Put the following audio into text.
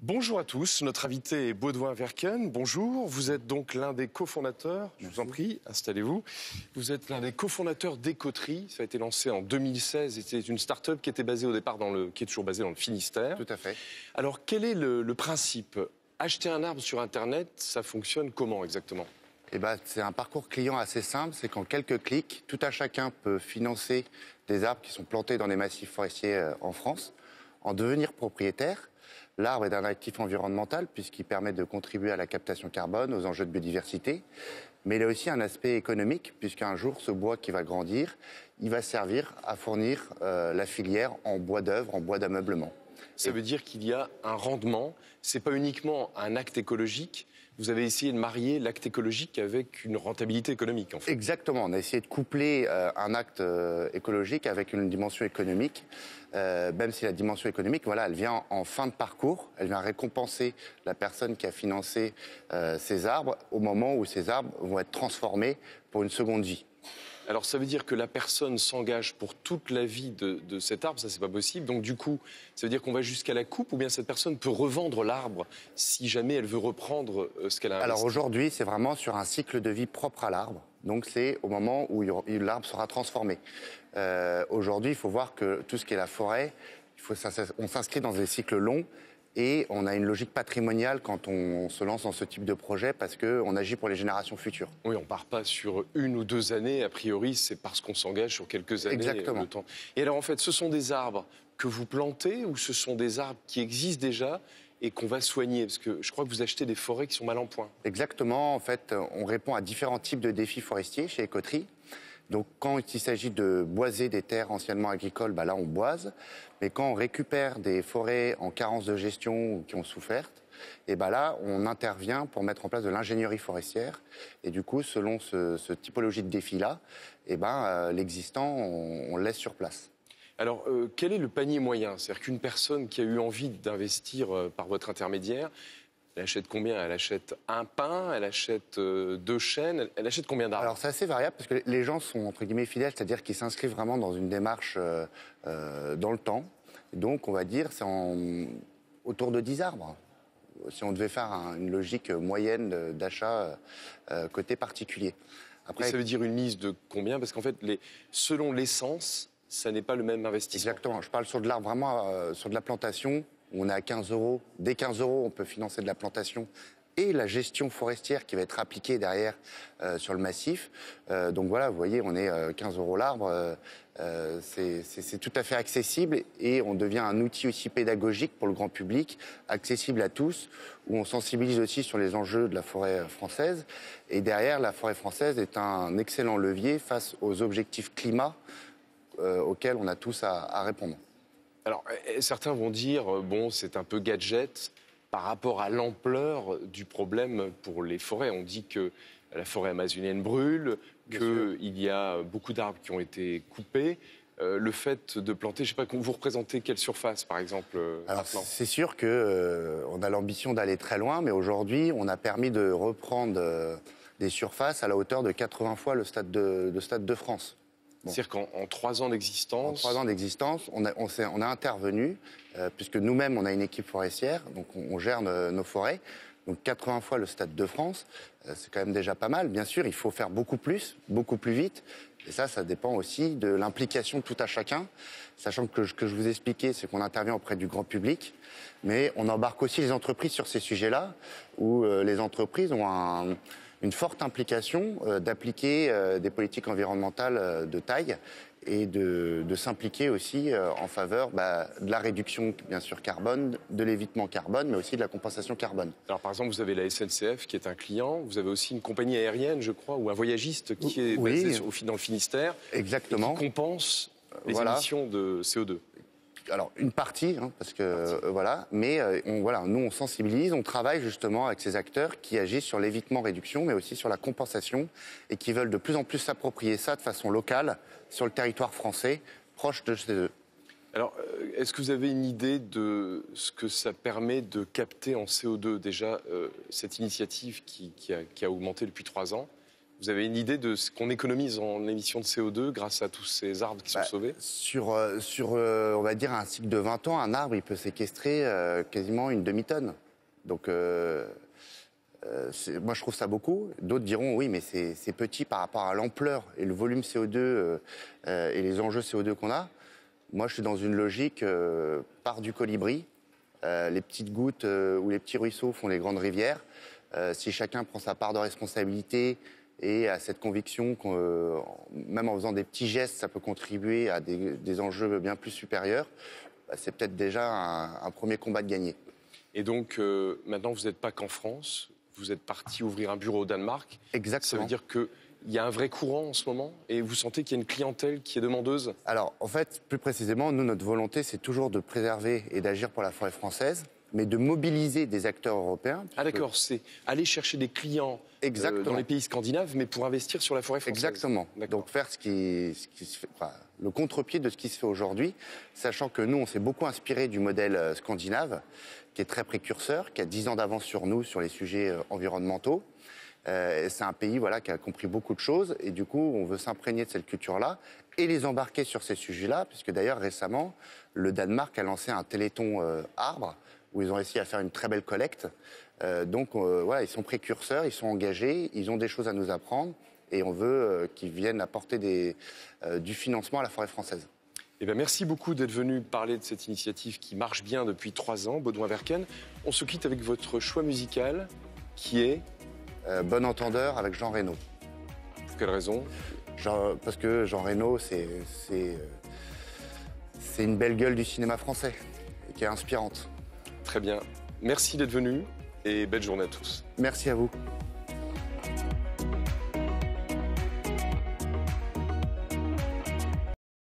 Bonjour à tous, notre invité est Baudouin Verken. Bonjour, vous êtes donc l'un des cofondateurs, je vous en prie, installez-vous. Vous êtes l'un des cofondateurs d'Écoterie, ça a été lancé en 2016 et c'est une start-up qui était basée au départ qui est toujours basée dans le Finistère. Tout à fait. Alors quel est le principe? Acheter un arbre sur Internet, ça fonctionne comment exactement? C'est un parcours client assez simple, c'est qu'en quelques clics, tout un chacun peut financer des arbres qui sont plantés dans les massifs forestiers en France, en devenir propriétaire. L'arbre est un actif environnemental puisqu'il permet de contribuer à la captation carbone, aux enjeux de biodiversité. Mais il a aussi un aspect économique puisqu'un jour, ce bois qui va grandir, il va servir à fournir la filière en bois d'œuvre, en bois d'ameublement. Ça veut dire qu'il y a un rendement, c'est pas uniquement un acte écologique. Vous avez essayé de marier l'acte écologique avec une rentabilité économique, en fait. Exactement, on a essayé de coupler un acte écologique avec une dimension économique, même si la dimension économique, voilà, elle vient en fin de parcours, elle vient récompenser la personne qui a financé ces arbres au moment où ces arbres vont être transformés pour une seconde vie. Alors ça veut dire que la personne s'engage pour toute la vie de cet arbre, ça c'est pas possible. Donc du coup, ça veut dire qu'on va jusqu'à la coupe ou bien cette personne peut revendre l'arbre si jamais elle veut reprendre ce qu'elle a investi? Alors aujourd'hui, c'est vraiment sur un cycle de vie propre à l'arbre. Donc c'est au moment où l'arbre sera transformé. Aujourd'hui, il faut voir que tout ce qui est la forêt, on s'inscrit dans des cycles longs. Et on a une logique patrimoniale quand on se lance dans ce type de projet parce qu'on agit pour les générations futures. Oui, on ne part pas sur 1 ou 2 années. A priori, c'est parce qu'on s'engage sur quelques années. Exactement. De temps. Et alors, en fait, ce sont des arbres que vous plantez ou ce sont des arbres qui existent déjà et qu'on va soigner? Parce que je crois que vous achetez des forêts qui sont mal en point. Exactement. En fait, on répond à différents types de défis forestiers chez Écoterie. Donc quand il s'agit de boiser des terres anciennement agricoles, là on boise. Mais quand on récupère des forêts en carence de gestion ou qui ont souffert, là on intervient pour mettre en place de l'ingénierie forestière. Et du coup, selon ce typologie de défi-là, l'existant, on le laisse sur place. Alors, quel est le panier moyen? C'est-à-dire qu'une personne qui a eu envie d'investir par votre intermédiaire, elle achète combien? Elle achète un pin, elle achète 2 chênes, elle achète combien d'arbres? Alors c'est assez variable parce que les gens sont entre guillemets fidèles, c'est-à-dire qu'ils s'inscrivent vraiment dans une démarche dans le temps. Donc on va dire c'est autour de 10 arbres. Si on devait faire une logique moyenne d'achat côté particulier. Après, et ça veut dire une mise de combien? Parce qu'en fait, selon l'essence, ça n'est pas le même investissement. Exactement, je parle sur de l'arbre vraiment, sur de la plantation. On est à 15 €. Dès 15 €, on peut financer de la plantation et la gestion forestière qui va être appliquée derrière sur le massif. Donc voilà, vous voyez, on est 15 € l'arbre. C'est tout à fait accessible et on devient un outil aussi pédagogique pour le grand public, accessible à tous, où on sensibilise aussi sur les enjeux de la forêt française. Et derrière, la forêt française est un excellent levier face aux objectifs climat auxquels on a tous à répondre. Alors, certains vont dire, bon, c'est un peu gadget par rapport à l'ampleur du problème pour les forêts. On dit que la forêt amazonienne brûle, qu'il y a beaucoup d'arbres qui ont été coupés. Le fait de planter, je ne sais pas, vous représentez quelle surface, par exemple? Alors, c'est sûr qu'on a l'ambition d'aller très loin, mais aujourd'hui, on a permis de reprendre des surfaces à la hauteur de 80 fois le Stade de France. Bon. C'est-à-dire qu'en 3 ans d'existence... En 3 ans d'existence, on a intervenu, puisque nous-mêmes, on a une équipe forestière, donc on gère nos forêts. Donc 80 fois le Stade de France, c'est quand même déjà pas mal. Bien sûr, il faut faire beaucoup plus vite. Et ça dépend aussi de l'implication de tout à chacun. Sachant que ce que je vous expliquais, c'est qu'on intervient auprès du grand public. Mais on embarque aussi les entreprises sur ces sujets-là, où les entreprises ont une forte implication d'appliquer des politiques environnementales de taille et de s'impliquer aussi en faveur de la réduction, bien sûr, carbone, de l'évitement carbone, mais aussi de la compensation carbone. Alors, par exemple, vous avez la SNCF qui est un client, vous avez aussi une compagnie aérienne, je crois, ou un voyagiste qui est basé dans le Finistère. Exactement. Et qui compense les émissions de CO2. Alors, une partie, parce que voilà, mais nous on sensibilise, on travaille justement avec ces acteurs qui agissent sur l'évitement-réduction, mais aussi sur la compensation, et qui veulent de plus en plus s'approprier ça de façon locale, sur le territoire français, proche de chez eux. Alors, est-ce que vous avez une idée de ce que ça permet de capter en CO2? Déjà, cette initiative qui a augmenté depuis 3 ans, Vous avez une idée de ce qu'on économise en émissions de CO2 grâce à tous ces arbres qui sont sauvés? Sur, on va dire, un cycle de 20 ans, un arbre, il peut séquestrer quasiment une demi-tonne. Donc, moi, je trouve ça beaucoup. D'autres diront, oui, mais c'est petit par rapport à l'ampleur et le volume CO2 et les enjeux CO2 qu'on a. Moi, je suis dans une logique part du colibri. Les petites gouttes ou les petits ruisseaux font les grandes rivières. Si chacun prend sa part de responsabilité et a cette conviction que même en faisant des petits gestes, ça peut contribuer à des enjeux bien plus supérieurs, c'est peut-être déjà un premier combat de gagné. Et donc, maintenant, vous n'êtes pas qu'en France, vous êtes parti ouvrir un bureau au Danemark. Exactement. Ça veut dire qu'il y a un vrai courant en ce moment et vous sentez qu'il y a une clientèle qui est demandeuse? Alors, en fait, plus précisément, nous, notre volonté, c'est toujours de préserver et d'agir pour la forêt française, mais de mobiliser des acteurs européens. Ah d'accord, c'est aller chercher des clients dans les pays scandinaves, mais pour investir sur la forêt française. Exactement. Donc faire ce qui se fait, enfin, le contre-pied de ce qui se fait aujourd'hui, sachant que nous, on s'est beaucoup inspiré du modèle scandinave, qui est très précurseur, qui a 10 ans d'avance sur nous sur les sujets environnementaux. C'est un pays qui a compris beaucoup de choses, et du coup, on veut s'imprégner de cette culture-là et les embarquer sur ces sujets-là, puisque d'ailleurs, récemment, le Danemark a lancé un téléthon arbre, où ils ont réussi à faire une très belle collecte. Donc, ils sont précurseurs, ils sont engagés, ils ont des choses à nous apprendre, et on veut qu'ils viennent apporter du financement à la forêt française. Eh bien, merci beaucoup d'être venu parler de cette initiative qui marche bien depuis 3 ans, Baudouin-Verken. On se quitte avec votre choix musical, qui est Bon Entendeur avec Jean Reno. Pour quelle raison? Parce que Jean Reno, c'est une belle gueule du cinéma français, et qui est inspirante. Très bien. Merci d'être venu et belle journée à tous. Merci à vous.